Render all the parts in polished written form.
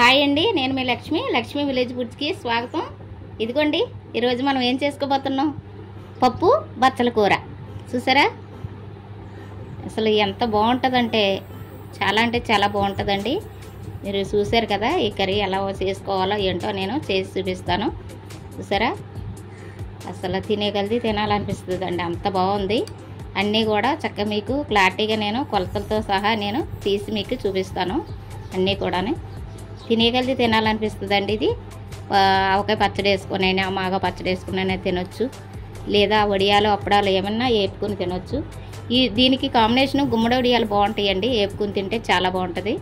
Hi అండి, నేను మీ Lakshmi village ఫుడ్స్కి స్వాగతం. ఇదిగోండి, ఈరోజు మనం ఏం చేసుకోబోతున్నాం, పప్పు బచ్చల కూర. చూసారా, అసలు ఎంత బాగుంటుందంటే చాలా బాగుంటుందండి. మీరు చూసారు కదా, ఈ కర్రీ ఎలా చేసుకోవాలో ఏంటో నేను చేసి చూపిస్తాను. చూసారా, అసలు తినేగలిది తినాలనిపిస్తుందండి, అంత బాగుంది. అన్నీ కూడా చక్కగా మీకు క్లారిటీగా నేను కొలతలతో సహా నేను తీసి మీకు చూపిస్తాను. అన్నీ కూడా తినేగలిది తినాలనిపిస్తుందండి. ఇది ఆవకాయ పచ్చడి వేసుకునైనా మాగా పచ్చడి వేసుకునైనా తినొచ్చు, లేదా వడియాలు అప్పడాలు ఏమన్నా వేపుకుని తినొచ్చు. దీనికి కాంబినేషను గుమ్మడి వడియాలు బాగుంటాయండి, వేపుకుని తింటే చాలా బాగుంటుంది.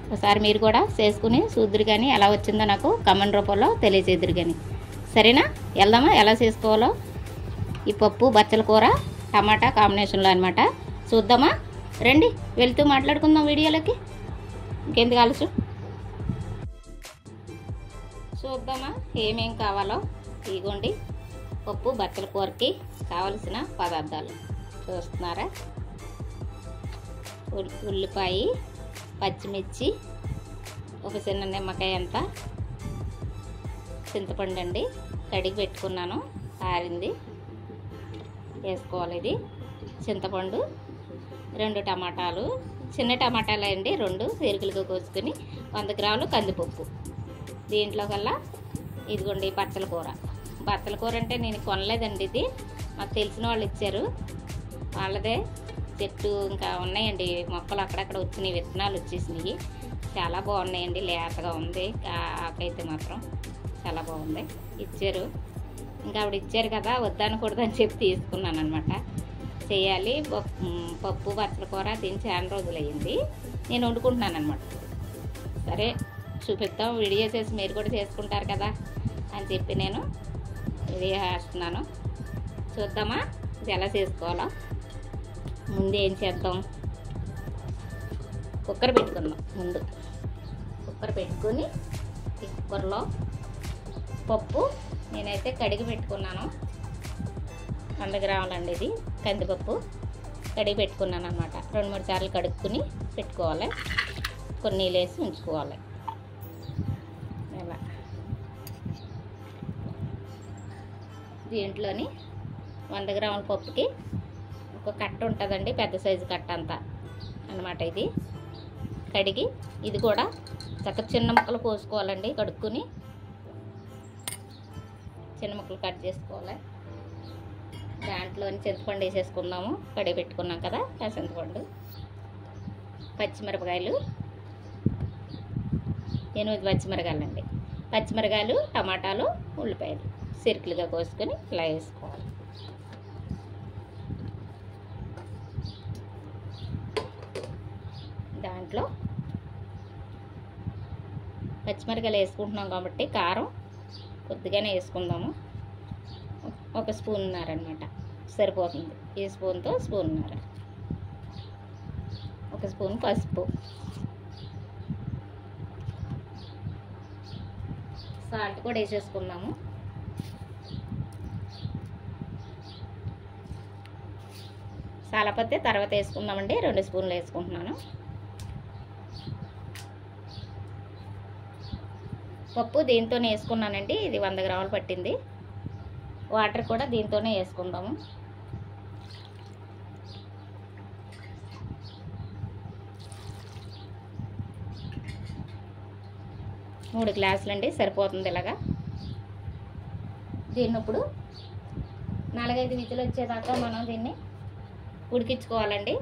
ఒకసారి మీరు కూడా చేసుకుని చూద్దురు కానీ ఎలా వచ్చిందో నాకు కామెంట్ రూపంలో తెలియజేద్దురు కానీ. సరేనా, వెళ్దామా ఎలా చేసుకోవాలో. ఈ పప్పు బచ్చల కూర టమాటా కాంబినేషన్లో అనమాట. చూద్దామా, రండి వెళ్తూ మాట్లాడుకుందాం వీడియోలోకి. ఇంకెందుకు ఆలస్యం, చూద్దామా ఏమేం కావాలో. ఇదిగోండి, పప్పు బచ్చల కూరకి కావలసిన పదార్థాలు చూస్తున్నారా. ఉల్లిపాయ, పచ్చిమిర్చి, ఒక చిన్న నిమ్మకాయ అంతా, చింతపండు అండి కడిగి పెట్టుకున్నాను, ఆరింది వేసుకోవాలి. ఇది చింతపండు, 2 టమాటాలు, చిన్న టమాటాలు అండి 2 ఎరుకులుగా కోసుకొని, 100 గ్రాములు కందిపప్పు. దీంట్లో కల్లా ఇదిగోండి బచ్చల కూర అంటే నేను కొనలేదండి, ఇది మాకు తెలిసిన వాళ్ళు ఇచ్చారు, వాళ్ళదే చెట్టు ఇంకా ఉన్నాయండి మొక్కలు, అక్కడక్కడ వచ్చినాయి, విత్తనాలు వచ్చేసినాయి. చాలా బాగున్నాయండి, లేతగా ఉంది, ఆకైతే మాత్రం చాలా బాగుంది. ఇచ్చారు, ఇంకా ఆవిడ ఇచ్చారు కదా వద్దనకూడదని చెప్పి తీసుకున్నాను అనమాట. చేయాలి పప్పు బచ్చల కూర, దీని చాలా రోజులు అయ్యింది, నేను వండుకుంటున్నాను అనమాట. సరే చూపిద్దాం, వీడియో చేసి మీరు కూడా చేసుకుంటారు కదా అని చెప్పి నేను వీడియో చేస్తున్నాను. చూద్దామా ఇది ఎలా చేసుకోవాలో. ముందు ఏం చేద్దాం, కుక్కర్ పెట్టుకుందాం. ముందు కుక్కర్ పెట్టుకొని ఈ కుక్కర్లో పప్పు నేనైతే కడిగి పెట్టుకున్నాను, 100 గ్రాములండి. ఇది కందిపప్పు కడిగి పెట్టుకున్నాను అనమాట. 2-3 సార్లు కడుక్కుని పెట్టుకోవాలి, కొన్ని నీళ్ళు వేసి ఉంచుకోవాలి. ఇలా దీంట్లోని 100 గ్రాముల పప్పుకి ఒక కట్ట ఉంటుందండి, పెద్ద సైజు కట్ట అంతా అనమాట. ఇది కడిగి, ఇది కూడా చక్కగా చిన్న ముక్కలు కోసుకోవాలండి, కడుక్కుని చిన్న ముక్కలు కట్ చేసుకోవాలి. దాంట్లోని చింతపండు వేసేసుకుందాము, కడిగి పెట్టుకున్నాం కదా ఆ చింతపండు, పచ్చిమిరపకాయలు 8 పచ్చిమిరకాయలండి, పచ్చిమిరకాయలు, టమాటాలు, ఉల్లిపాయలు సిరుకులుగా కోసుకొని ఇలా వేసుకోవాలి. దాంట్లో పచ్చిమిరకాయలు వేసుకుంటున్నాం కాబట్టి కారం కొద్దిగానే వేసుకుందాము, 1 స్పూన్నర అనమాట సరిపోతుంది. ఈ స్పూన్తో స్పూన్నర, 1 స్పూన్ పసుపు, సాల్ట్ కూడా వేసేసుకుందాము. సాలపత్తి తర్వాత వేసుకుందామండి, 2 స్పూన్లు వేసుకుంటున్నాను. పప్పు దీంతోనే వేసుకున్నానండి, ఇది 100 గ్రాములు పట్టింది. వాటర్ కూడా దీంతోనే వేసుకుందాము. మూడు గ్లాసులండి సరిపోతుంది ఇలాగా. దీన్ని ఇప్పుడు 4-5 విజిల్ వచ్చేదాకా మనం దీన్ని ఉడికించుకోవాలండి.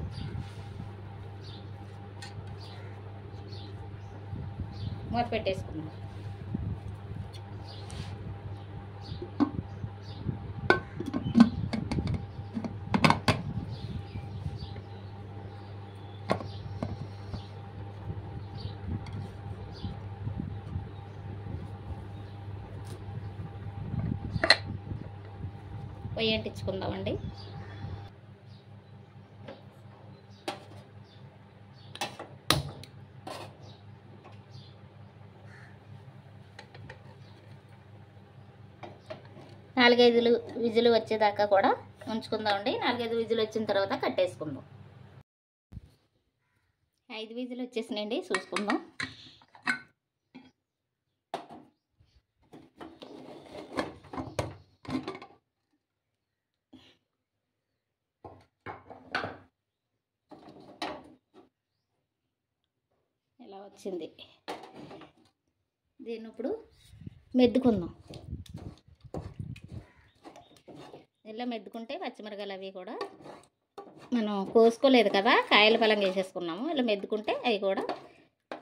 మూత పెట్టేసుకుందాం. పొయ్యి అంటించుకుందామండి. నాలుగైదు విజిల్ వచ్చేదాకా కూడా ఉంచుకుందామండి. 4-5 విజిల్ వచ్చిన తర్వాత కట్టేసుకుందాం. 5 విజిల్ వచ్చేసినాయండి, చూసుకుందాం. ఇలా వచ్చింది. దీన్ని ఇప్పుడు మెద్దుకుందాం. ఇలా మెద్దుకుంటే పచ్చిమిరకాయలు అవి కూడా మనం కోసుకోలేదు కదా, కాయల పలం వేసేసుకున్నాము. ఇలా మెద్దుకుంటే అవి కూడా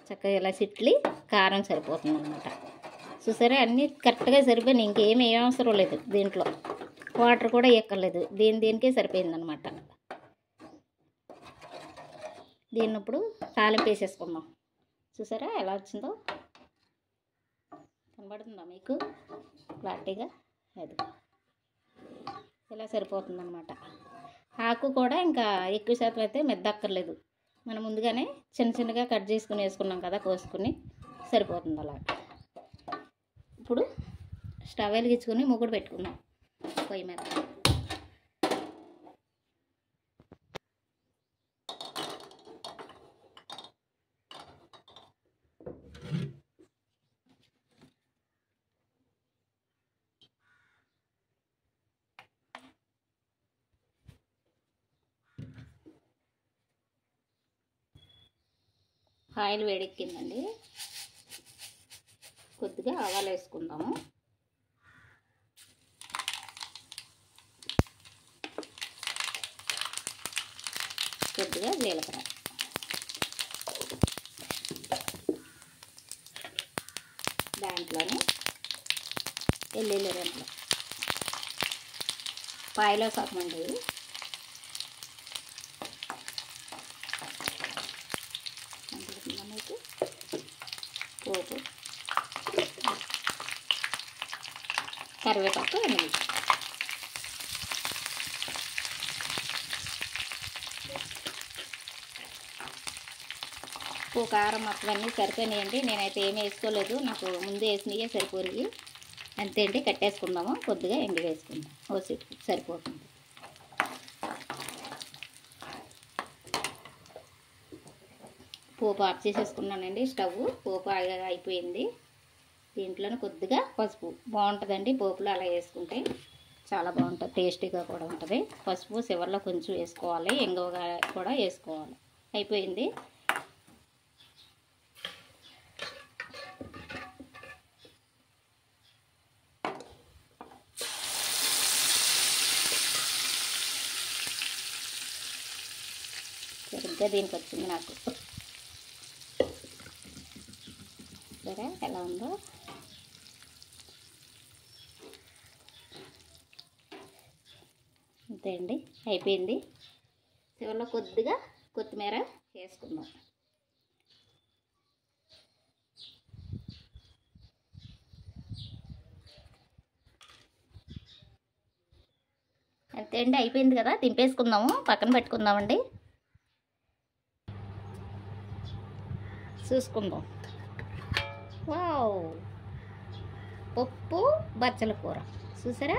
చక్కగా ఇలా చిట్లి కారం సరిపోతుంది అనమాట. చూసారా, అన్నీ కరెక్ట్గా సరిపోయినాయి. ఇంకేమీ అవసరం లేదు, దీంట్లో వాటర్ కూడా ఎక్కర్లేదు. దీనికే సరిపోయిందనమాట. దీన్ని ఇప్పుడు తాలింపు వేసేసుకుందాం. చూసారా ఎలా వచ్చిందో, కనబడుతుందా మీకు క్లారిటీగా? అది ఇలా సరిపోతుందన్నమాట. ఆకు కూడా ఇంకా ఎక్కువ శాతం అయితే మెద్దక్కర్లేదు. మనం ముందుగానే చిన్న చిన్నగా కట్ చేసుకుని వేసుకున్నాం కదా, కోసుకుని సరిపోతుంది అలా. ఇప్పుడు స్టవ్ వెలిగించుకొని మూకుడు పెట్టుకుందాం పొయ్యి మీద. ఆయిల్ వేడెక్కిందండి. కొద్దిగా ఆవాలు వేసుకుందాము. కొద్దిగా జీలకర్ర, దాంట్లోనే వెల్లుల్లి రెమ్మలు, పాయలో సగమండి. మీకు పోపు, కరివేపాకు, ఎండుమిర్చి. ఉప్పు కారం మొత్తం అన్నీ సరిపోయినాయండి. నేనైతే ఏమీ వేసుకోలేదు, నాకు ముందు వేసినవే సరిపోయి. అంతే అండి, కట్టేసుకుందాము. కొద్దిగా ఎండు వేసుకుందాం, ఓ సిట్టు సరిపోతుంది. పోపు ఆఫ్ చేసేసుకున్నానండి. స్టవ్ పోపు అయిపోయింది. దీంట్లోనే కొద్దిగా పసుపు, బాగుంటుందండి పోపులో అలా వేసుకుంటే చాలా బాగుంటుంది, టేస్టీగా కూడా ఉంటుంది. పసుపు చివరిలో కొంచెం వేసుకోవాలి, ఇంగువ కూడా వేసుకోవాలి. అయిపోయింది. సరిగ్గా దీనికి వచ్చింది నాకు. సరే ఎలా ఉందో. అంతే అండి, అయిపోయింది. చివరిలో కొద్దిగా కొత్తిమీర వేసుకుందాం. అంతే అండి, అయిపోయింది కదా, దింపేసుకుందాము, పక్కన పెట్టుకుందామండి. చూసుకుందాం. వావ్, పప్పు బచ్చల కూర చూసారా?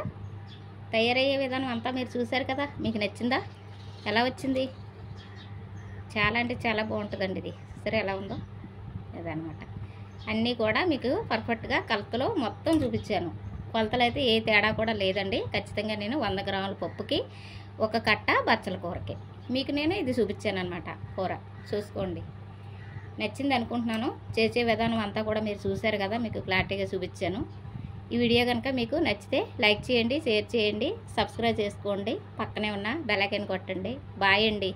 తయారయ్యే విధానం అంతా మీరు చూసారు కదా, మీకు నచ్చిందా? ఎలా వచ్చింది? చాలా అంటే చాలా బాగుంటుందండి ఇది. సరే ఎలా ఉందో ఇదనమాట. అన్నీ కూడా మీకు పర్ఫెక్ట్గా కొలతలో మొత్తం చూపించాను. కొలతలు అయితే ఏ తేడా కూడా లేదండి. ఖచ్చితంగా నేను 100 గ్రాముల పప్పుకి 1 కట్ట బచ్చల కూరకి మీకు నేను ఇది చూపించాను అనమాట. కూర చూసుకోండి, నచ్చింది అనుకుంటున్నాను. చేసే విధానం అంతా కూడా మీరు చూసారు కదా, మీకు క్లారిటీగా చూపించాను. ఈ వీడియో కనుక మీకు నచ్చితే లైక్ చేయండి, షేర్ చేయండి, సబ్స్క్రైబ్ చేసుకోండి, పక్కనే ఉన్న బెల్ ఐకాన్ కొట్టండి. బాయ్ అండి.